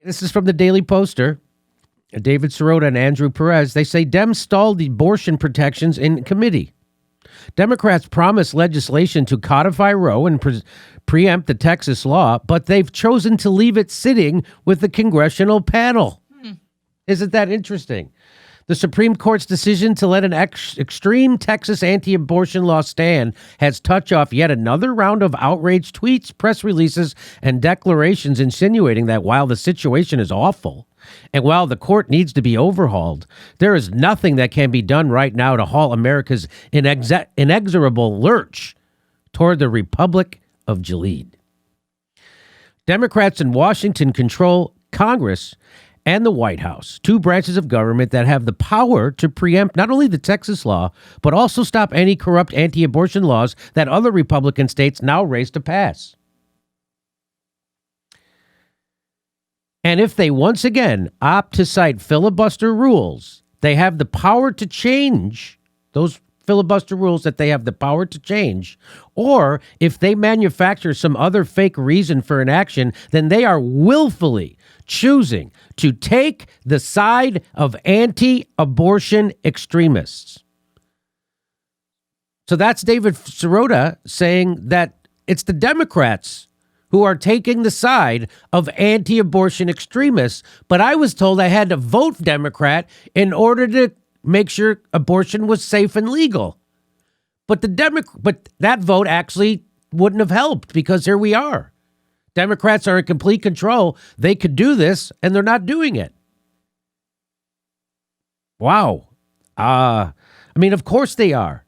This is from the Daily Poster. David Sirota and Andrew Perez. They say Dems stalled abortion protections in committee. Democrats promised legislation to codify Roe and preempt the Texas law, but they've chosen to leave it sitting with the congressional panel. Isn't that interesting? The Supreme Court's decision to let an extreme Texas anti-abortion law stand has touched off yet another round of outraged tweets, press releases, and declarations insinuating that while the situation is awful and while the court needs to be overhauled, there is nothing that can be done right now to halt America's inexorable lurch toward the Republic of Gilead. Democrats in Washington control Congress and the White House, two branches of government that have the power to preempt not only the Texas law, but also stop any corrupt anti-abortion laws that other Republican states now race to pass. And if they once again opt to cite filibuster rules, they have the power to change those filibuster rules that they have the power to change. Or if they manufacture some other fake reason for inaction, then they are willfully choosing to take the side of anti-abortion extremists. So that's David Sirota saying that it's the Democrats who are taking the side of anti-abortion extremists. But I was told I had to vote Democrat in order to make sure abortion was safe and legal. But that vote actually wouldn't have helped because here we are. Democrats are in complete control. They could do this, and they're not doing it. Wow. Of course they are.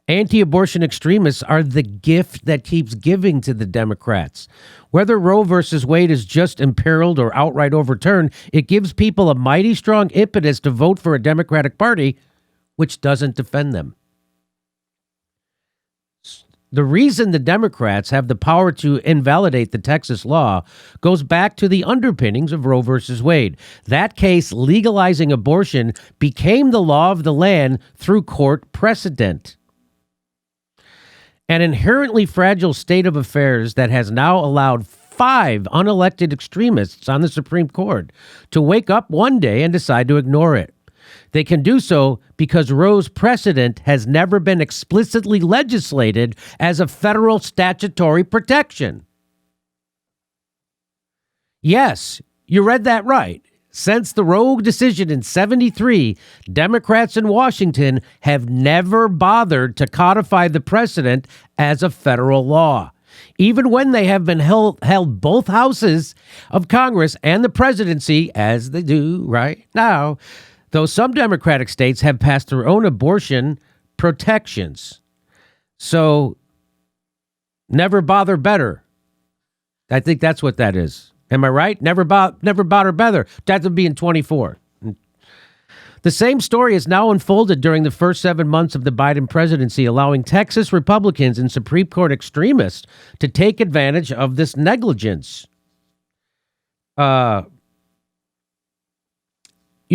Anti-abortion extremists are the gift that keeps giving to the Democrats. Whether Roe versus Wade is just imperiled or outright overturned, it gives people a mighty strong impetus to vote for a Democratic Party which doesn't defend them. The reason the Democrats have the power to invalidate the Texas law goes back to the underpinnings of Roe versus Wade. That case legalizing abortion became the law of the land through court precedent. An inherently fragile state of affairs that has now allowed 5 unelected extremists on the Supreme Court to wake up one day and decide to ignore it. They can do so because Roe's precedent has never been explicitly legislated as a federal statutory protection. Yes, you read that right. Since the Roe decision in 1973, Democrats in Washington have never bothered to codify the precedent as a federal law. Even when they have been held both houses of Congress and the presidency, as they do right now, though some Democratic states have passed their own abortion protections. So, never bother better. I think that's what that is. Am I right? Never bother better. That would be in 24. The same story is now unfolded during the first 7 months of the Biden presidency, allowing Texas Republicans and Supreme Court extremists to take advantage of this negligence. You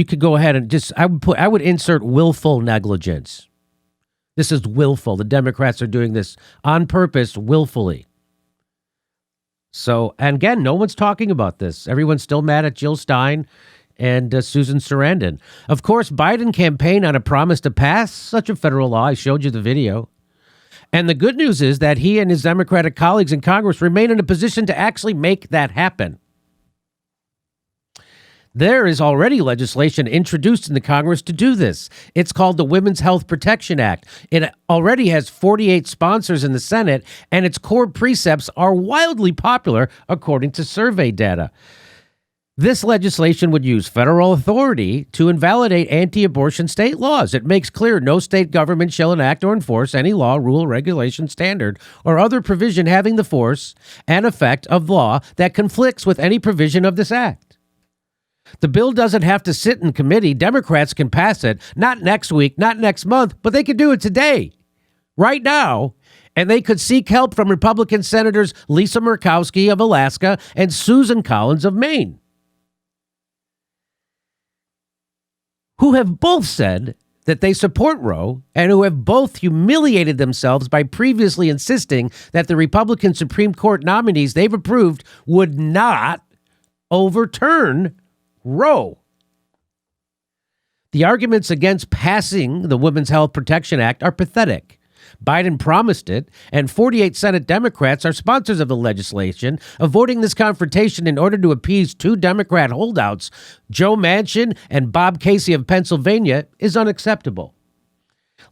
could go ahead and I would insert willful negligence. This is willful. The Democrats are doing this on purpose, willfully. So, and again, no one's talking about this. Everyone's still mad at Jill Stein and Susan Sarandon. Of course, Biden campaigned on a promise to pass such a federal law. I showed you the video. And the good news is that he and his Democratic colleagues in Congress remain in a position to actually make that happen. There is already legislation introduced in the Congress to do this. It's called the Women's Health Protection Act. It already has 48 sponsors in the Senate, and its core precepts are wildly popular, according to survey data. This legislation would use federal authority to invalidate anti-abortion state laws. It makes clear no state government shall enact or enforce any law, rule, regulation, standard, or other provision having the force and effect of law that conflicts with any provision of this act. The bill doesn't have to sit in committee. Democrats can pass it, not next week, not next month, but they could do it today, right now, and they could seek help from Republican Senators Lisa Murkowski of Alaska and Susan Collins of Maine, who have both said that they support Roe and who have both humiliated themselves by previously insisting that the Republican Supreme Court nominees they've approved would not overturn Roe. The arguments against passing the Women's Health Protection Act are pathetic. Biden promised it, and 48 Senate Democrats are sponsors of the legislation. Avoiding this confrontation in order to appease two Democrat holdouts, Joe Manchin and Bob Casey of Pennsylvania, is unacceptable.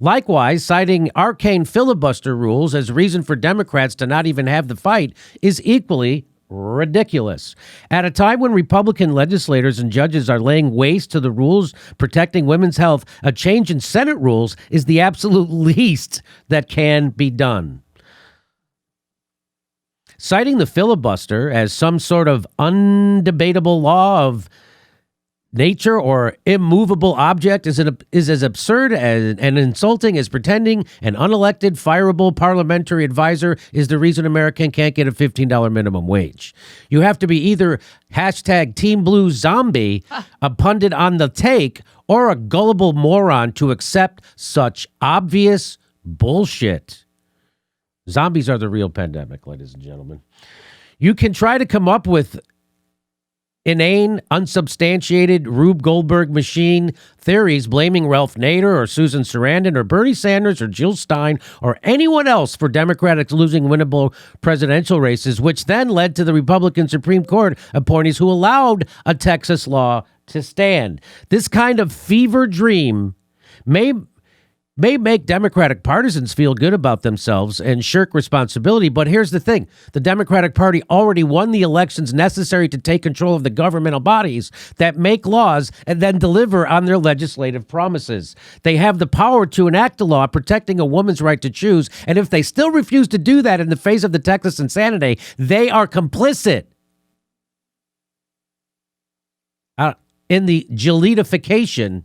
Likewise, citing arcane filibuster rules as reason for Democrats to not even have the fight is equally ridiculous. At a time when Republican legislators and judges are laying waste to the rules protecting women's health, a change in Senate rules is the absolute least that can be done. Citing the filibuster as some sort of undebatable law of nature or immovable object is as absurd and insulting as pretending an unelected, fireable parliamentary advisor is the reason American can't get a $15 minimum wage. You have to be either hashtag Team Blue Zombie, a pundit on the take, or a gullible moron to accept such obvious bullshit. Zombies are the real pandemic, ladies and gentlemen. You can try to come up with inane, unsubstantiated Rube Goldberg machine theories blaming Ralph Nader or Susan Sarandon or Bernie Sanders or Jill Stein or anyone else for Democrats losing winnable presidential races, which then led to the Republican Supreme Court appointees who allowed a Texas law to stand. This kind of fever dream may make Democratic partisans feel good about themselves and shirk responsibility. But here's the thing. The Democratic Party already won the elections necessary to take control of the governmental bodies that make laws and then deliver on their legislative promises. They have the power to enact a law protecting a woman's right to choose. And if they still refuse to do that in the face of the Texas insanity, they are complicit in the Gileadification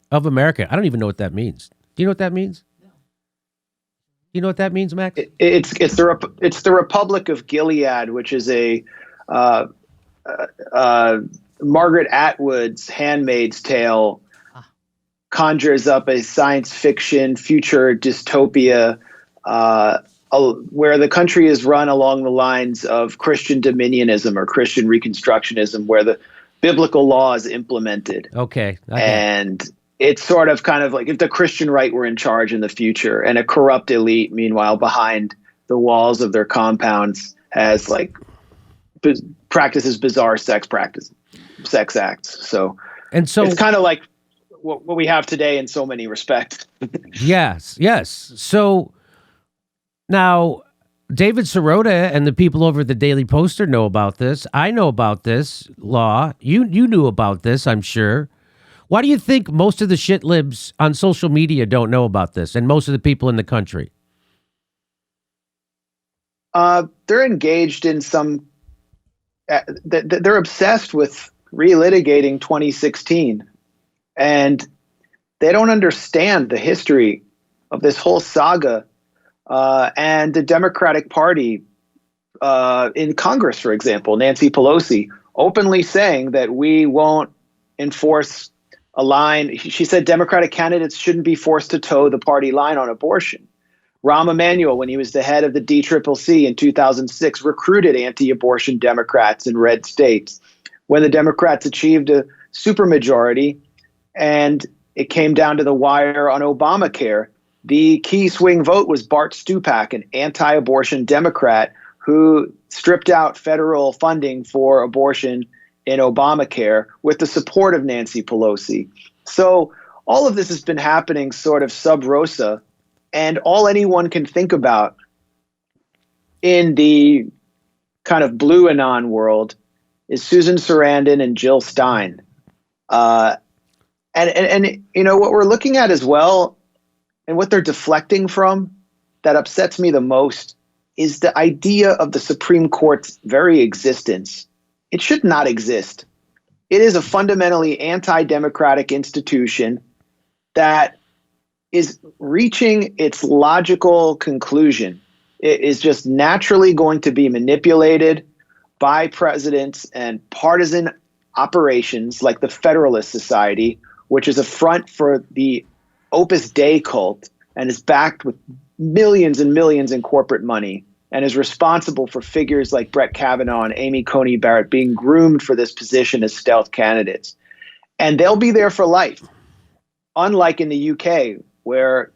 of America. I don't even know what that means. Do you know what that means? No. You know what that means, Max? It's the Republic of Gilead, which is a Margaret Atwood's Handmaid's Tale conjures up a science fiction future dystopia where the country is run along the lines of Christian dominionism or Christian Reconstructionism, where the biblical law is implemented. Okay. And it's sort of kind of like if the Christian right were in charge in the future, and a corrupt elite, meanwhile, behind the walls of their compounds has like practices bizarre sex acts. So it's kind of like what we have today in so many respects. Yes. So now David Sirota and the people over at the Daily Poster know about this. I know about this law. You knew about this, I'm sure. Why do you think most of the shit libs on social media don't know about this, and most of the people in the country? They're engaged in some. They're obsessed with relitigating 2016, and they don't understand the history of this whole saga. And the Democratic Party in Congress, for example, Nancy Pelosi, openly saying that we won't enforce a line. She said Democratic candidates shouldn't be forced to toe the party line on abortion. Rahm Emanuel, when he was the head of the DCCC in 2006, recruited anti-abortion Democrats in red states. When the Democrats achieved a supermajority and it came down to the wire on Obamacare, the key swing vote was Bart Stupak, an anti-abortion Democrat who stripped out federal funding for abortion in Obamacare with the support of Nancy Pelosi. So all of this has been happening sort of sub rosa, and all anyone can think about in the kind of blue anon world is Susan Sarandon and Jill Stein. And you know what we're looking at as well, and what they're deflecting from that upsets me the most is the idea of the Supreme Court's very existence. It should not exist. It is a fundamentally anti-democratic institution that is reaching its logical conclusion. It is just naturally going to be manipulated by presidents and partisan operations like the Federalist Society, which is a front for the Opus Dei cult and is backed with millions and millions in corporate money. and is responsible for figures like Brett Kavanaugh and Amy Coney Barrett being groomed for this position as stealth candidates. And they'll be there for life, unlike in the UK, where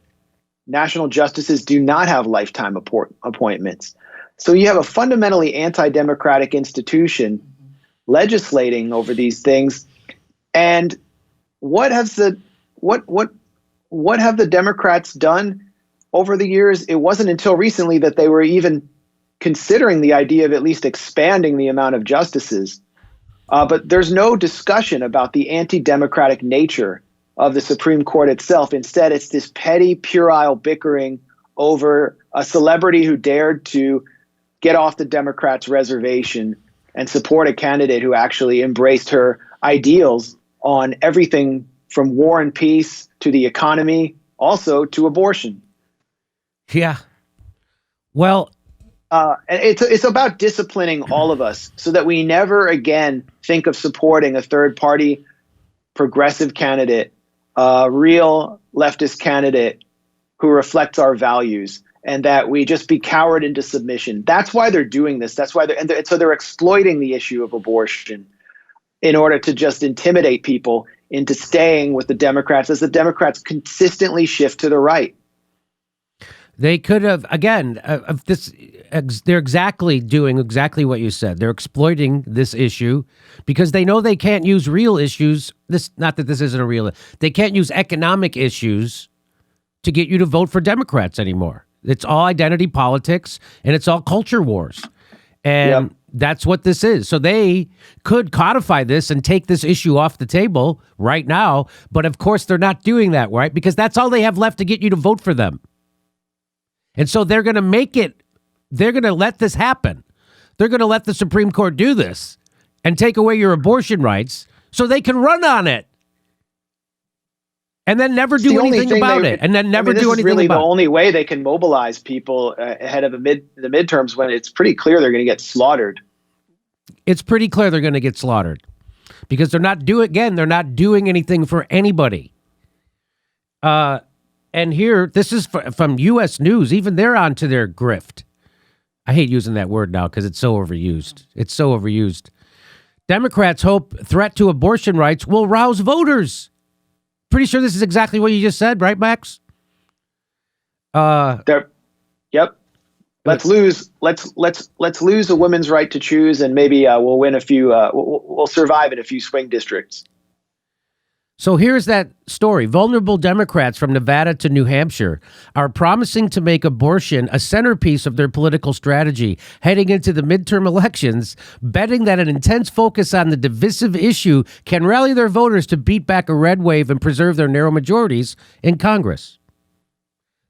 national justices do not have lifetime appointments. So you have a fundamentally anti-democratic institution legislating over these things. And what have the Democrats done over the years? It wasn't until recently that they were even considering the idea of at least expanding the amount of justices. But there's no discussion about the anti-democratic nature of the Supreme Court itself. Instead, it's this petty, puerile bickering over a celebrity who dared to get off the Democrats' reservation and support a candidate who actually embraced her ideals on everything from war and peace to the economy, also to abortion. Yeah. Well, and it's about disciplining all of us so that we never again think of supporting a third-party progressive candidate, a real leftist candidate who reflects our values, and that we just be cowered into submission. That's why they're doing this. That's why they're exploiting the issue of abortion in order to just intimidate people into staying with the Democrats as the Democrats consistently shift to the right. They could have, again, they're exactly doing exactly what you said. They're exploiting this issue because they know they can't use real issues. Not that this isn't a real, they can't use economic issues to get you to vote for Democrats anymore. It's all identity politics and it's all culture wars. And that's what this is. So they could codify this and take this issue off the table right now. But of course, they're not doing that, right? Because that's all they have left to get you to vote for them. And so they're going to they're going to let this happen. They're going to let the Supreme Court do this and take away your abortion rights so they can run on it. And then never do anything about it. And then never do anything about it. This is really the only way they can mobilize people ahead of the midterms, when it's pretty clear they're going to get slaughtered. It's pretty clear they're going to get slaughtered because they're not doing anything for anybody. And here, this is from U.S. News. Even they're onto their grift. I hate using that word now because it's so overused. Democrats hope threat to abortion rights will rouse voters. Pretty sure this is exactly what you just said, right, Max? Yep. Let's lose a women's right to choose, and maybe we'll win a few. We'll survive in a few swing districts. So here's that story. Vulnerable Democrats from Nevada to New Hampshire are promising to make abortion a centerpiece of their political strategy heading into the midterm elections, betting that an intense focus on the divisive issue can rally their voters to beat back a red wave and preserve their narrow majorities in Congress.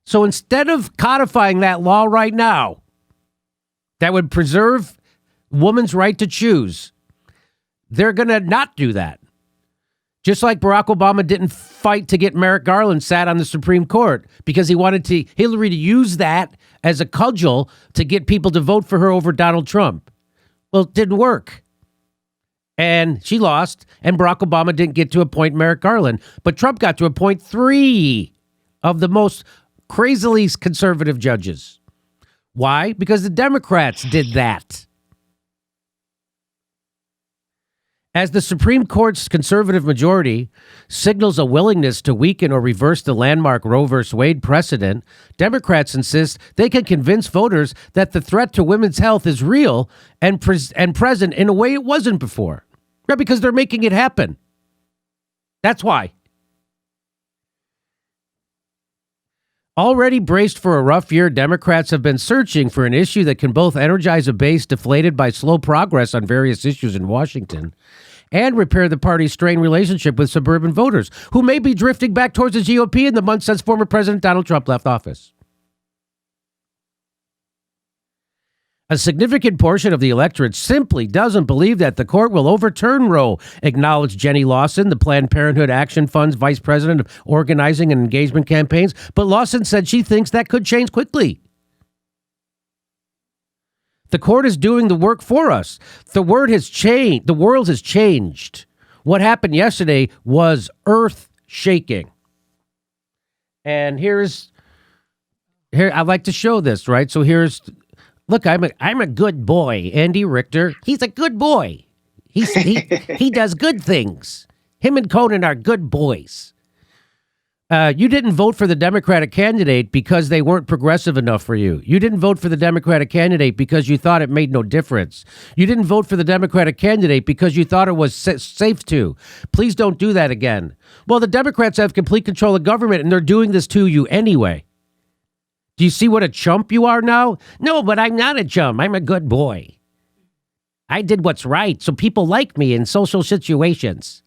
So instead of codifying that law right now that would preserve women's right to choose, they're going to not do that. Just like Barack Obama didn't fight to get Merrick Garland sat on the Supreme Court because he wanted Hillary to use that as a cudgel to get people to vote for her over Donald Trump. Well, it didn't work. And she lost, and Barack Obama didn't get to appoint Merrick Garland. But Trump got to appoint 3 of the most crazily conservative judges. Why? Because the Democrats did that. As the Supreme Court's conservative majority signals a willingness to weaken or reverse the landmark Roe v. Wade precedent, Democrats insist they can convince voters that the threat to women's health is real and present in a way it wasn't before. Yeah, because they're making it happen. That's why. Already braced for a rough year, Democrats have been searching for an issue that can both energize a base deflated by slow progress on various issues in Washington and repair the party's strained relationship with suburban voters who may be drifting back towards the GOP in the months since former President Donald Trump left office. A significant portion of the electorate simply doesn't believe that the court will overturn Roe, acknowledged Jenny Lawson, the Planned Parenthood Action Fund's vice president of organizing and engagement campaigns. But Lawson said she thinks that could change quickly. The court is doing the work for us. The world has changed. What happened yesterday was earth-shaking. And here I'd like to show this, right? So here's Look, I'm a good boy. Andy Richter, he's a good boy. He does good things. Him and Conan are good boys. You didn't vote for the Democratic candidate because they weren't progressive enough for you. You didn't vote for the Democratic candidate because you thought it made no difference. You didn't vote for the Democratic candidate because you thought it was safe to. Please don't do that again. Well, the Democrats have complete control of government, and they're doing this to you anyway. Do you see what a chump you are now? No, but I'm not a chump. I'm a good boy. I did what's right, so people like me in social situations.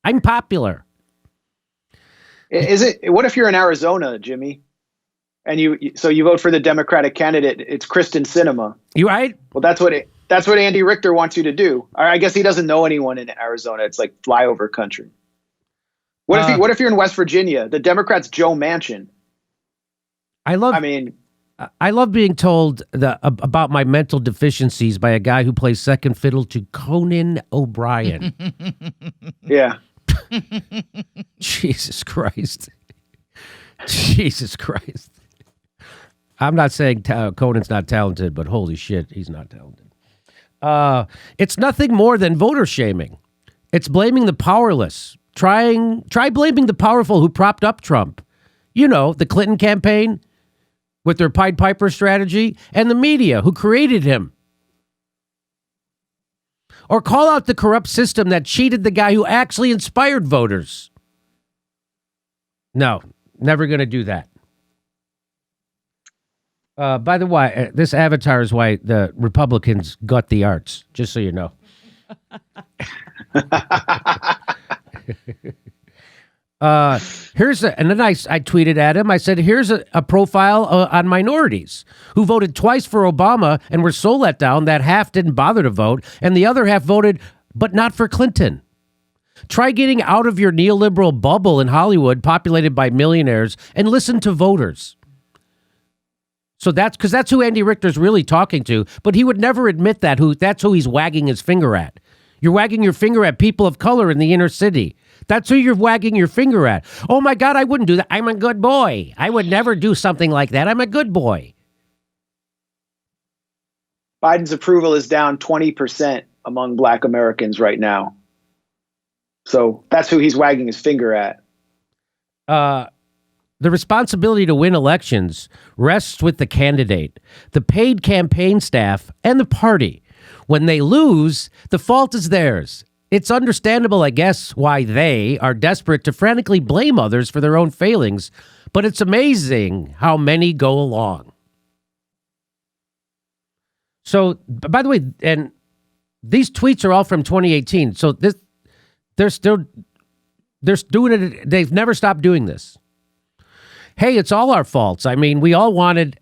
I'm popular. Is it? What if you're in Arizona, Jimmy, and you vote for the Democratic candidate? It's Kristen Sinema. You right? Well, that's what Andy Richter wants you to do. I guess he doesn't know anyone in Arizona. It's like flyover country. What if you're in West Virginia? The Democrats' Joe Manchin. I love being told about my mental deficiencies by a guy who plays second fiddle to Conan O'Brien. Yeah. Jesus Christ. Jesus Christ. I'm not saying Conan's not talented, but holy shit, he's not talented. It's nothing more than voter shaming. It's blaming the powerless. Try blaming the powerful who propped up Trump. You know, the Clinton campaign with their Pied Piper strategy, and the media who created him. Or call out the corrupt system that cheated the guy who actually inspired voters. No, never going to do that. By the way, this avatar is why the Republicans got the arts, just so you know. And then I tweeted at him. I said, here's a profile on minorities who voted twice for Obama and were so let down that half didn't bother to vote, and the other half voted, but not for Clinton. Try getting out of your neoliberal bubble in Hollywood, populated by millionaires, and listen to voters. So that's who Andy Richter's really talking to, but he would never admit that's who he's wagging his finger at. You're wagging your finger at people of color in the inner city. That's who you're wagging your finger at. Oh my God, I wouldn't do that. I'm a good boy. I would never do something like that. I'm a good boy. Biden's approval is down 20% among Black Americans right now. So that's who he's wagging his finger at. The responsibility to win elections rests with the candidate, the paid campaign staff, and the party. When they lose, the fault is theirs. It's understandable, I guess, why they are desperate to frantically blame others for their own failings, but it's amazing how many go along. So, by the way, and these tweets are all from 2018. So they're doing it. They've never stopped doing this. Hey, it's all our faults. I mean, we all wanted.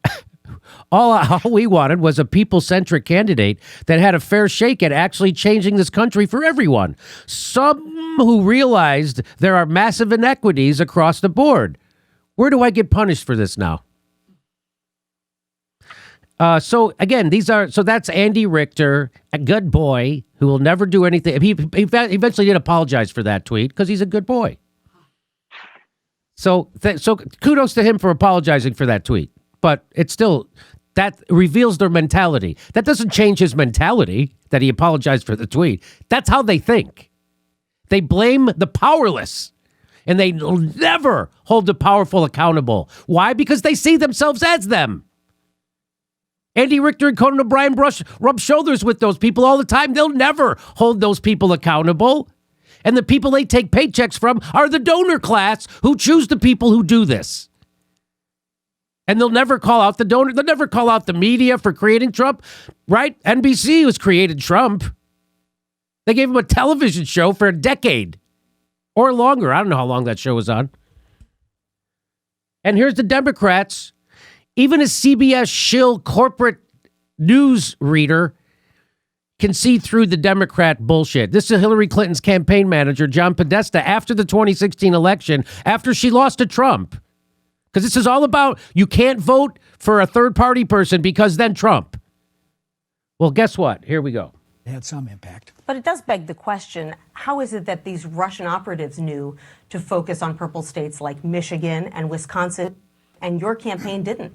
All we wanted was a people-centric candidate that had a fair shake at actually changing this country for everyone. Some who realized there are massive inequities across the board. Where do I get punished for this now? So again, that's Andy Richter, a good boy who will never do anything. He eventually did apologize for that tweet because he's a good boy. So kudos to him for apologizing for that tweet. But it's still, that reveals their mentality. That doesn't change his mentality that he apologized for the tweet. That's how they think. They blame the powerless, and they never hold the powerful accountable. Why? Because they see themselves as them. Andy Richter and Conan O'Brien rub shoulders with those people all the time. They'll never hold those people accountable. And the people they take paychecks from are the donor class who choose the people who do this. And they'll never call out the donor. They'll never call out the media for creating Trump, right? NBC has created Trump. They gave him a television show for a decade or longer. I don't know how long that show was on. And here's the Democrats. Even a CBS shill corporate news reader can see through the Democrat bullshit. This is Hillary Clinton's campaign manager, John Podesta, after the 2016 election, after she lost to Trump. Because this is all about you can't vote for a third-party person because then Trump. Well, guess what? Here we go. It had some impact. But it does beg the question, how is it that these Russian operatives knew to focus on purple states like Michigan and Wisconsin, and your campaign didn't?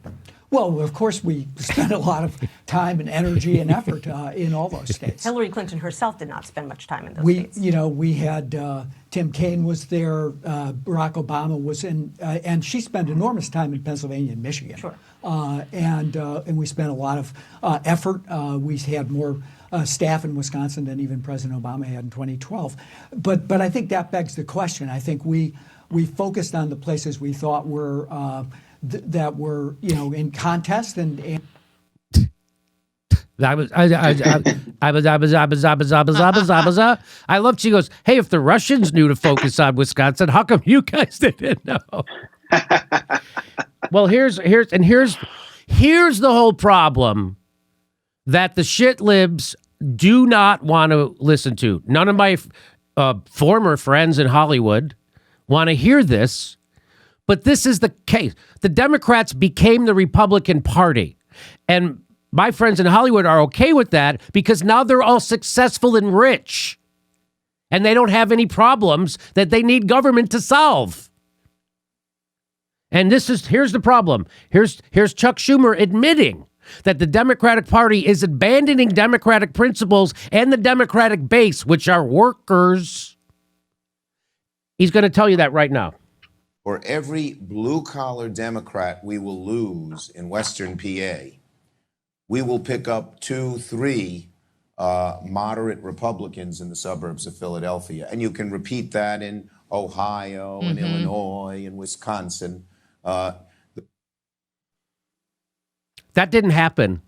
Well, of course, we spent a lot of time and energy and effort in all those states. Hillary Clinton herself did not spend much time in those states. We had Tim Kaine was there, Barack Obama was in, and she spent enormous time in Pennsylvania and Michigan. Sure. And we spent a lot of effort. We had more staff in Wisconsin than even President Obama had in 2012. But I think that begs the question. I think we focused on the places we thought were that were in contest and I love. She goes, "Hey, if the Russians knew to focus on Wisconsin, how come you guys didn't know?" Well, here's the whole problem that the shit libs do not want to listen to. None of my former friends in Hollywood want to hear this. But this is the case. The Democrats became the Republican Party. And my friends in Hollywood are okay with that because now they're all successful and rich. And they don't have any problems that they need government to solve. And here's the problem. Here's Chuck Schumer admitting that the Democratic Party is abandoning democratic principles and the Democratic base, which are workers. He's going to tell you that right now. For every blue-collar Democrat we will lose in Western PA, we will pick up 2-3 moderate Republicans in the suburbs of Philadelphia. And you can repeat that in Ohio and Illinois and Wisconsin. That didn't happen.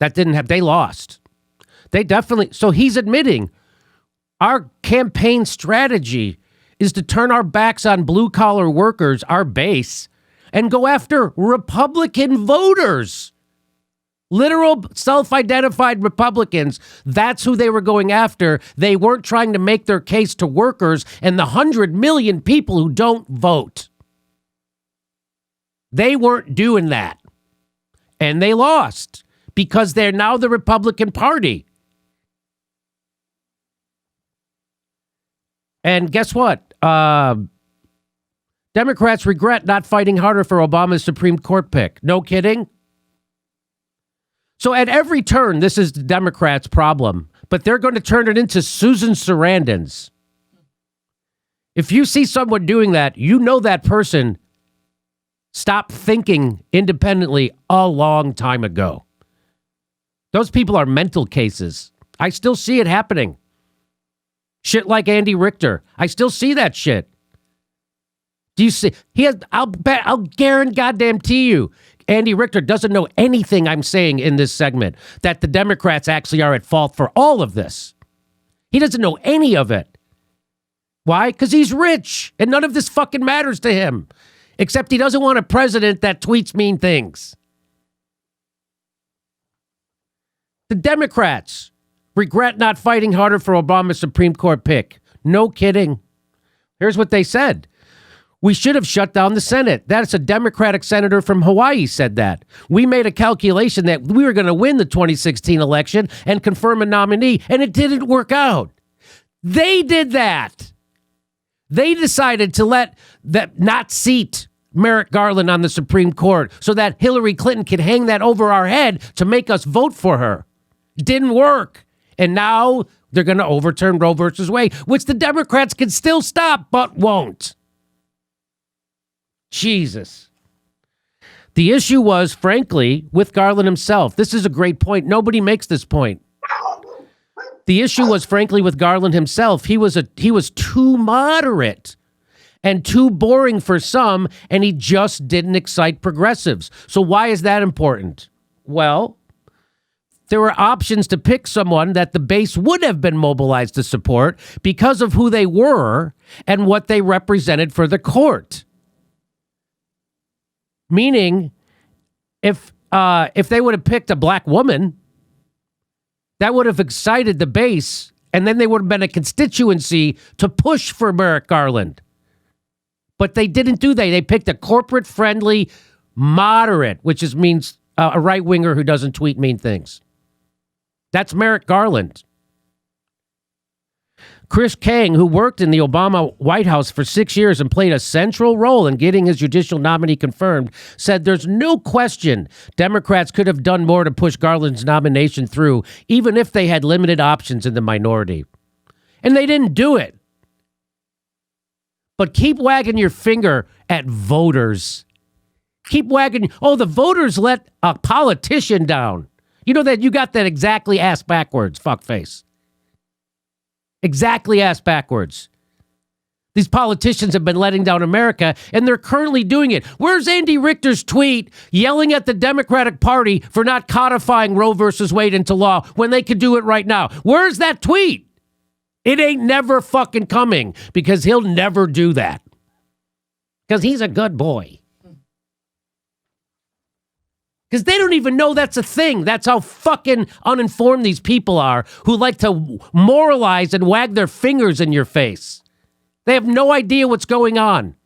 They lost. They definitely. So he's admitting our campaign strategy is to turn our backs on blue-collar workers, our base, and go after Republican voters. Literal self-identified Republicans. That's who they were going after. They weren't trying to make their case to workers and the 100 million people who don't vote. They weren't doing that. And they lost because they're now the Republican Party. And guess what? Democrats regret not fighting harder for Obama's Supreme Court pick. No kidding. So at every turn, this is the Democrats' problem, but they're going to turn it into Susan Sarandon's. If you see someone doing that, you know that person stopped thinking independently a long time ago. Those people are mental cases. I still see it happening. Shit like Andy Richter. I still see that shit. Do you see? I'll guarantee you, Andy Richter doesn't know anything I'm saying in this segment, that the Democrats actually are at fault for all of this. He doesn't know any of it. Why? Because he's rich and none of this fucking matters to him. Except he doesn't want a president that tweets mean things. The Democrats regret not fighting harder for Obama's Supreme Court pick. No kidding. Here's what they said. We should have shut down the Senate. That's a Democratic senator from Hawaii said that. We made a calculation that we were going to win the 2016 election and confirm a nominee, and it didn't work out. They did that. They decided to not seat Merrick Garland on the Supreme Court so that Hillary Clinton could hang that over our head to make us vote for her. It didn't work. And now they're going to overturn Roe versus Wade, which the Democrats can still stop, but won't. Jesus. The issue was, frankly, with Garland himself. This is a great point. Nobody makes this point. The issue was, frankly, with Garland himself. He was too moderate and too boring for some, and he just didn't excite progressives. So why is that important? Well, there were options to pick someone that the base would have been mobilized to support because of who they were and what they represented for the court. Meaning, if they would have picked a black woman, that would have excited the base, and then they would have been a constituency to push for Merrick Garland. But they didn't do that. They picked a corporate-friendly moderate, which means a right-winger who doesn't tweet mean things. That's Merrick Garland. Chris Kang, who worked in the Obama White House for 6 years and played a central role in getting his judicial nominee confirmed, said there's no question Democrats could have done more to push Garland's nomination through, even if they had limited options in the minority. And they didn't do it. But keep wagging your finger at voters. Keep wagging. Oh, the voters let a politician down. You know that you got that exactly ass backwards, fuckface. Exactly ass backwards. These politicians have been letting down America, and they're currently doing it. Where's Andy Richter's tweet yelling at the Democratic Party for not codifying Roe versus Wade into law when they could do it right now? Where's that tweet? It ain't never fucking coming, because he'll never do that. Because he's a good boy. Because they don't even know that's a thing. That's how fucking uninformed these people are, who like to moralize and wag their fingers in your face. They have no idea what's going on.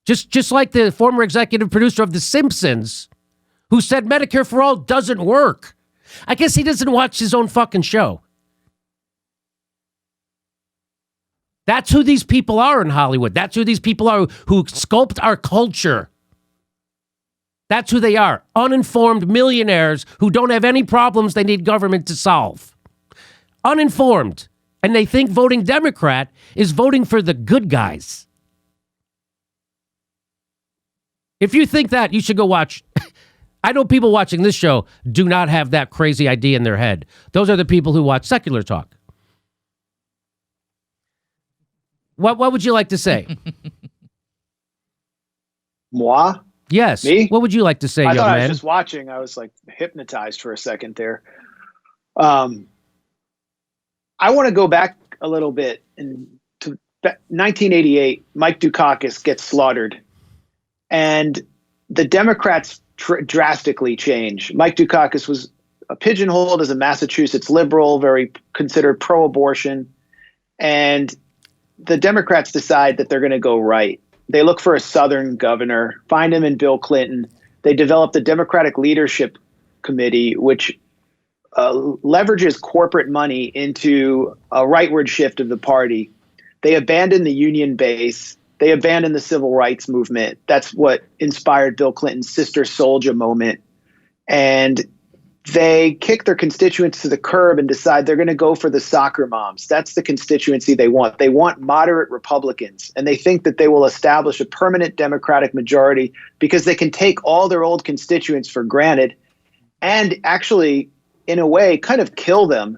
Just like the former executive producer of The Simpsons, who said Medicare for All doesn't work. I guess he doesn't watch his own fucking show. That's who these people are in Hollywood. That's who these people are who sculpt our culture. That's who they are. Uninformed millionaires who don't have any problems they need government to solve. Uninformed. And they think voting Democrat is voting for the good guys. If you think that, you should go watch. I know people watching this show do not have that crazy idea in their head. Those are the people who watch Secular Talk. What would you like to say? Moi? Yes. Me? What would you like to say, I young thought man? I was just watching. I was like hypnotized for a second there. I want to go back a little bit to 1988. Mike Dukakis gets slaughtered, and the Democrats drastically change. Mike Dukakis was pigeonholed as a Massachusetts liberal, very considered pro-abortion, and the Democrats decide that they're going to go right. They look for a Southern governor, find him in Bill Clinton. They develop the Democratic Leadership Committee, which leverages corporate money into a rightward shift of the party. They abandon the union base. They abandon the civil rights movement. That's what inspired Bill Clinton's Sister Souljah moment. And they kick their constituents to the curb and decide they're going to go for the soccer moms. That's the constituency they want. They want moderate Republicans, and they think that they will establish a permanent Democratic majority because they can take all their old constituents for granted and actually, in a way, kind of kill them,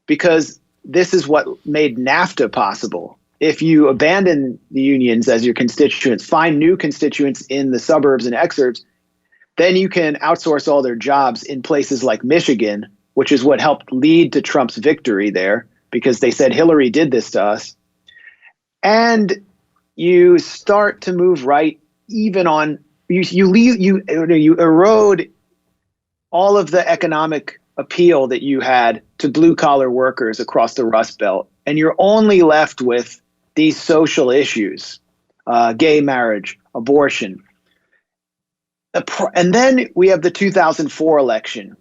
because this is what made NAFTA possible. If you abandon the unions as your constituents, find new constituents in the suburbs and exurbs, then you can outsource all their jobs in places like Michigan, which is what helped lead to Trump's victory there, because they said Hillary did this to us. And you start to move right, even on you erode all of the economic appeal that you had to blue collar workers across the Rust Belt, and you're only left with these social issues, gay marriage, abortion. And then we have the 2004 election.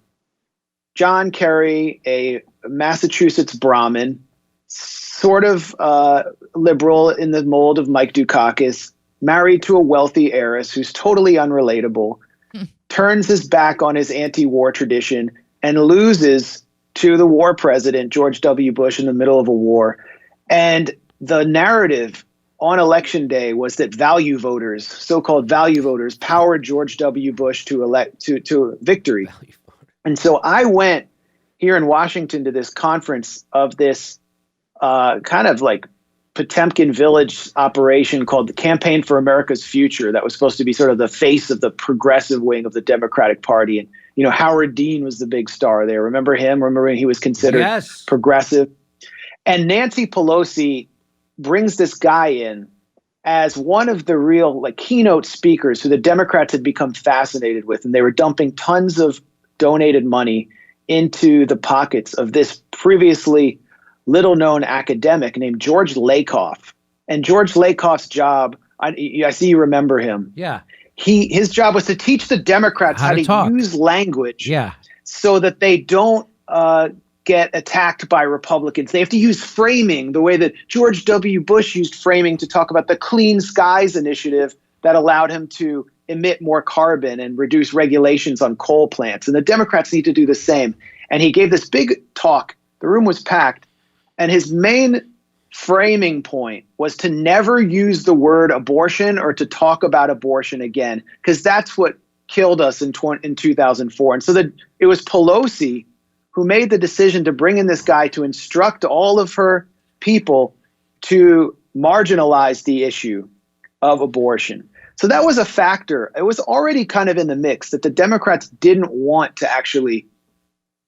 John Kerry, a Massachusetts Brahmin, sort of liberal in the mold of Mike Dukakis, married to a wealthy heiress who's totally unrelatable, turns his back on his anti-war tradition and loses to the war president, George W. Bush, in the middle of a war. And the narrative on election day was that value voters, so-called value voters, powered George W. Bush to victory. And so I went here in Washington to this conference of this kind of like Potemkin Village operation called the Campaign for America's Future, that was supposed to be sort of the face of the progressive wing of the Democratic Party. And, you know, Howard Dean was the big star there. Remember him? Remember when he was considered progressive? And Nancy Pelosi brings this guy in as one of the real like keynote speakers who the Democrats had become fascinated with. And they were dumping tons of donated money into the pockets of this previously little known academic named George Lakoff. And George Lakoff's job, I see you remember him. Yeah. His job was to teach the Democrats how to talk. use language Yeah. so that they don't get attacked by Republicans. They have to use framing the way that George W. Bush used framing to talk about the Clean Skies Initiative that allowed him to emit more carbon and reduce regulations on coal plants. And the Democrats need to do the same. And he gave this big talk. The room was packed. And his main framing point was to never use the word abortion or to talk about abortion again, because that's what killed us in 2004. And so it was Pelosi who made the decision to bring in this guy to instruct all of her people to marginalize the issue of abortion. So that was a factor. It was already kind of in the mix that the Democrats didn't want to actually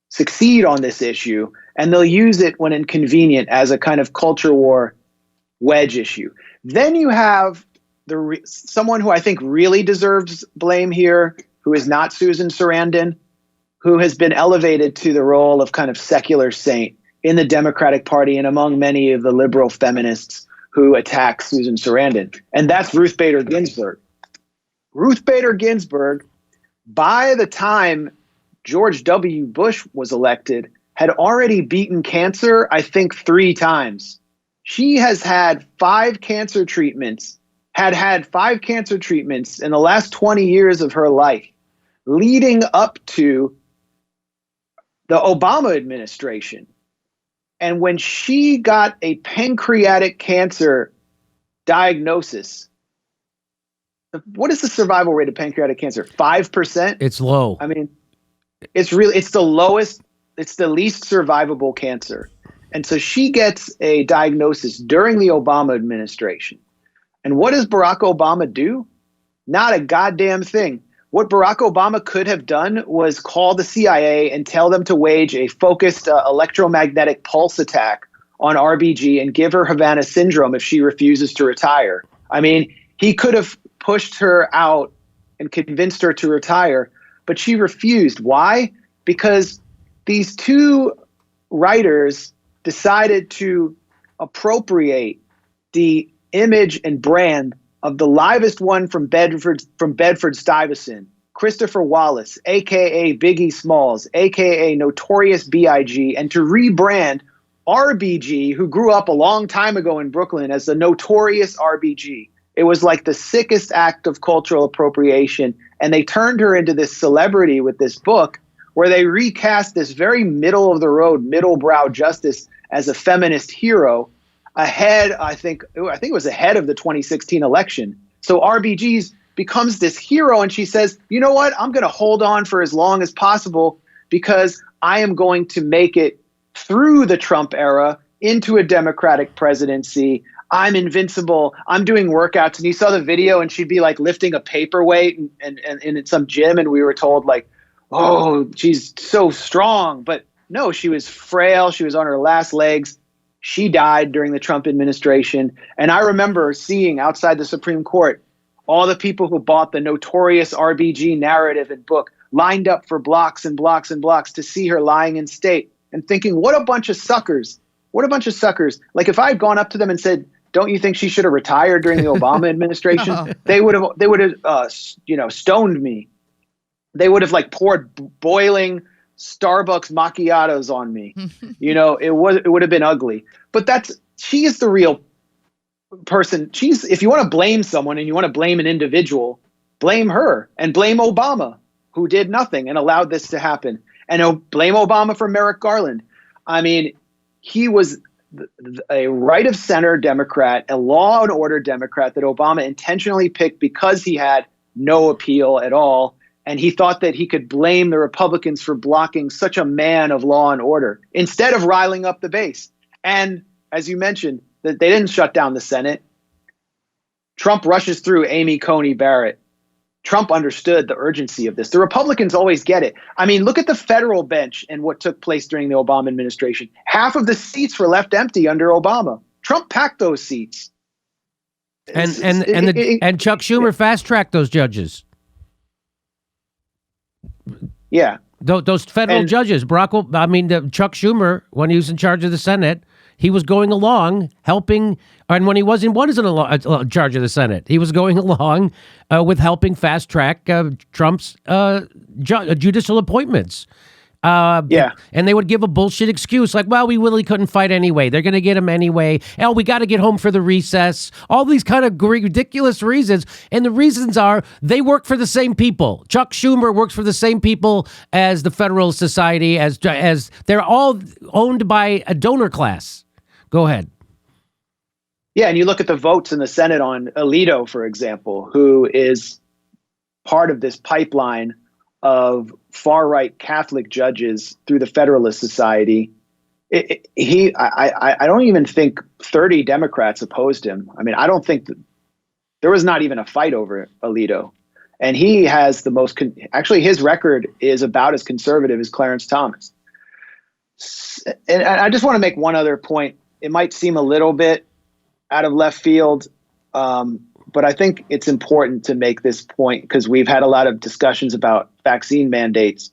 succeed on this issue, and they'll use it when inconvenient as a kind of culture war wedge issue. Then you have someone who I think really deserves blame here, who is not Susan Sarandon, who has been elevated to the role of kind of secular saint in the Democratic Party and among many of the liberal feminists who attack Susan Sarandon. And that's Ruth Bader Ginsburg. Ruth Bader Ginsburg, by the time George W. Bush was elected, had already beaten cancer, I think, 3 times. She has had 5 cancer treatments, had 5 cancer treatments in the last 20 years of her life, leading up to the Obama administration. And when she got a pancreatic cancer diagnosis, what is the survival rate of pancreatic cancer? 5%? It's low. I mean, it's the lowest, it's the least survivable cancer. And so she gets a diagnosis during the Obama administration. And what does Barack Obama do? Not a goddamn thing. What Barack Obama could have done was call the CIA and tell them to wage a focused electromagnetic pulse attack on RBG and give her Havana syndrome if she refuses to retire. I mean, he could have pushed her out and convinced her to retire, but she refused. Why? Because these 2 writers decided to appropriate the image and brand of the livest one from Bedford-Stuyvesant, Christopher Wallace, a.k.a. Biggie Smalls, a.k.a. Notorious B.I.G., and to rebrand RBG, who grew up a long time ago in Brooklyn, as the Notorious RBG. It was like the sickest act of cultural appropriation, and they turned her into this celebrity with this book where they recast this very middle-of-the-road, middle-brow justice as a feminist hero ahead, I think it was ahead of the 2016 election. So RBG's becomes this hero, and she says, you know what, I'm going to hold on for as long as possible because I am going to make it through the Trump era into a Democratic presidency. I'm invincible. I'm doing workouts. And you saw the video, and she'd be like lifting a paperweight and in some gym, and we were told like, oh, she's so strong. But no, she was frail. She was on her last legs. She died during the Trump administration. And I remember seeing outside the Supreme Court all the people who bought the Notorious RBG narrative and book lined up for blocks and blocks and blocks to see her lying in state and thinking, what a bunch of suckers. What a bunch of suckers. Like if I had gone up to them and said, don't you think she should have retired during the Obama administration? They would have stoned me. They would have like poured boiling Starbucks macchiatos on me. It would have been ugly. But she is the real person. If you want to blame someone and you want to blame an individual, blame her and blame Obama, who did nothing and allowed this to happen. And blame Obama for Merrick Garland. I mean, he was a right of center Democrat, a law and order Democrat that Obama intentionally picked because he had no appeal at all. And he thought that he could blame the Republicans for blocking such a man of law and order instead of riling up the base. And as you mentioned, that they didn't shut down the Senate. Trump rushes through Amy Coney Barrett. Trump understood the urgency of this. The Republicans always get it. I mean, look at the federal bench and what took place during the Obama administration. Half of the seats were left empty under Obama. Trump packed those seats. And Chuck Schumer fast-tracked those judges. Yeah. Those federal judges, Chuck Schumer, when he was in charge of the Senate, he was going along helping, and when he wasn't in charge of the Senate, he was going along with helping fast-track Trump's judicial appointments. Yeah. And they would give a bullshit excuse like, well, we really couldn't fight anyway. They're going to get him anyway. Oh, we got to get home for the recess. All these kind of ridiculous reasons. And the reasons are they work for the same people. Chuck Schumer works for the same people as the Federalist Society, as they're all owned by a donor class. Go ahead. Yeah, and you look at the votes in the Senate on Alito, for example, who is part of this pipeline of far-right Catholic judges through the Federalist Society. I don't even think 30 Democrats opposed him. I mean, I don't think there was not even a fight over Alito. And he has the most, actually his record is about as conservative as Clarence Thomas. And I just want to make one other point. It might seem a little bit out of left field, but I think it's important to make this point because we've had a lot of discussions about vaccine mandates.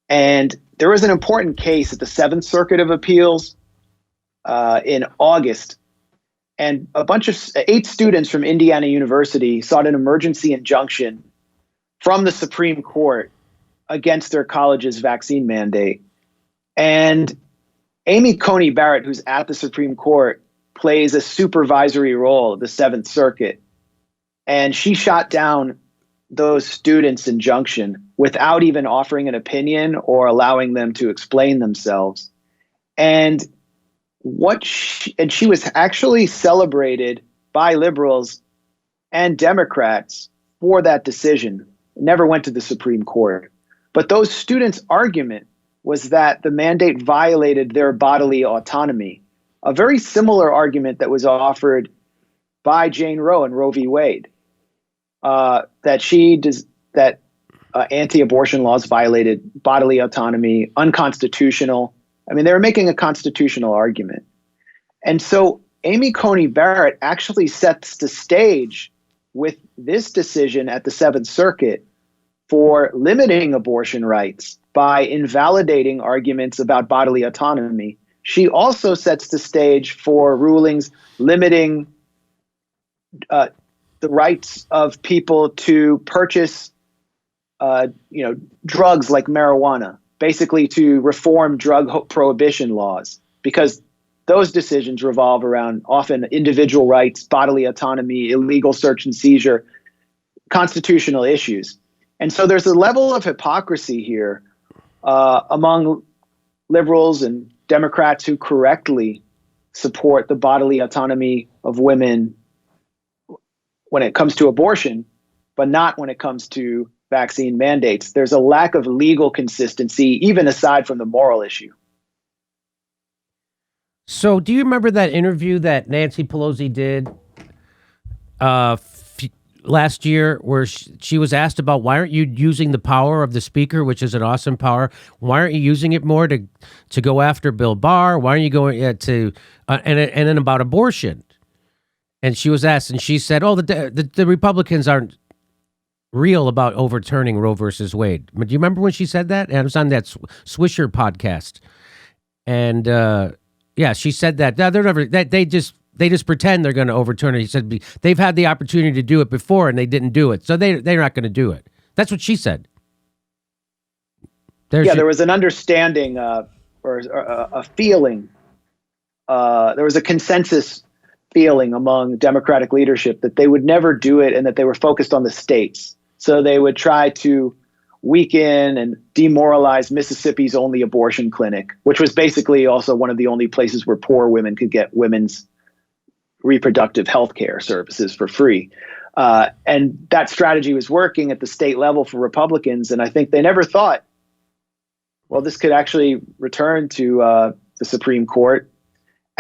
And there was an important case at the Seventh Circuit of Appeals in August. And a bunch of 8 students from Indiana University sought an emergency injunction from the Supreme Court against their college's vaccine mandate. And Amy Coney Barrett, who's at the Supreme Court, plays a supervisory role at the Seventh Circuit. And she shot down those students' injunction without even offering an opinion or allowing them to explain themselves. And she was actually celebrated by liberals and Democrats for that decision. It never went to the Supreme Court. But those students' argument was that the mandate violated their bodily autonomy. A very similar argument that was offered by Jane Roe in Roe v. Wade, that anti-abortion laws violated bodily autonomy, unconstitutional. I mean, they were making a constitutional argument. And so Amy Coney Barrett actually sets the stage with this decision at the Seventh Circuit for limiting abortion rights by invalidating arguments about bodily autonomy. She also sets the stage for rulings limiting the rights of people to purchase, drugs like marijuana, basically to reform drug prohibition laws, because those decisions revolve around often individual rights, bodily autonomy, illegal search and seizure, constitutional issues. And so there's a level of hypocrisy here among liberals and Democrats who correctly support the bodily autonomy of women when it comes to abortion, but not when it comes to vaccine mandates. There's a lack of legal consistency, even aside from the moral issue. So do you remember that interview that Nancy Pelosi did last year where she was asked about why aren't you using the power of the speaker, which is an awesome power? Why aren't you using it more to go after Bill Barr? Why aren't you going and then about abortion? And she was asked, and she said, "Oh, the Republicans aren't real about overturning Roe versus Wade." But do you remember when she said that? And it was on that Swisher podcast, and she said that. No, they're never. They just pretend they're going to overturn it. He said they've had the opportunity to do it before and they didn't do it, so they're not going to do it. That's what she said. There was an understanding or a feeling. There was a consensus feeling among Democratic leadership that they would never do it and that they were focused on the states. So they would try to weaken and demoralize Mississippi's only abortion clinic, which was basically also one of the only places where poor women could get women's reproductive health care services for free. And that strategy was working at the state level for Republicans. And I think they never thought, well, this could actually return to the Supreme Court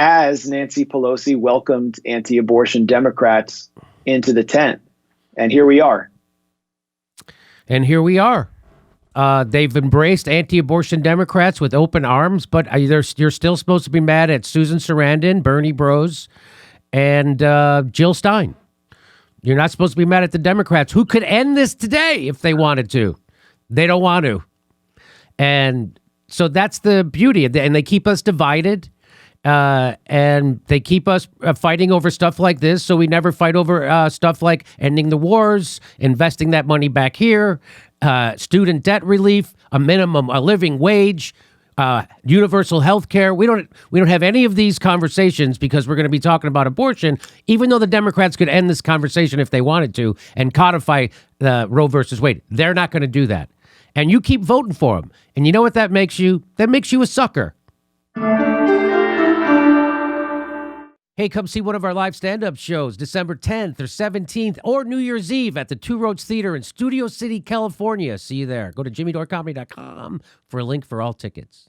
as Nancy Pelosi welcomed anti-abortion Democrats into the tent. And here we are. They've embraced anti-abortion Democrats with open arms, but you're still supposed to be mad at Susan Sarandon, Bernie Bros, and Jill Stein. You're not supposed to be mad at the Democrats, who could end this today if they wanted to. They don't want to. And so that's the beauty. And they keep us divided. And they keep us fighting over stuff like this, so we never fight over stuff like ending the wars, investing that money back here, student debt relief, a living wage, universal health care. We don't have any of these conversations because we're going to be talking about abortion, even though the Democrats could end this conversation if they wanted to and codify Roe versus Wade. They're not going to do that. And you keep voting for them. And you know what that makes you? That makes you a sucker. Hey, come see one of our live stand-up shows December 10th or 17th or New Year's Eve at the Two Roads Theater in Studio City, California. See you there. Go to jimmydorcomedy.com for a link for all tickets.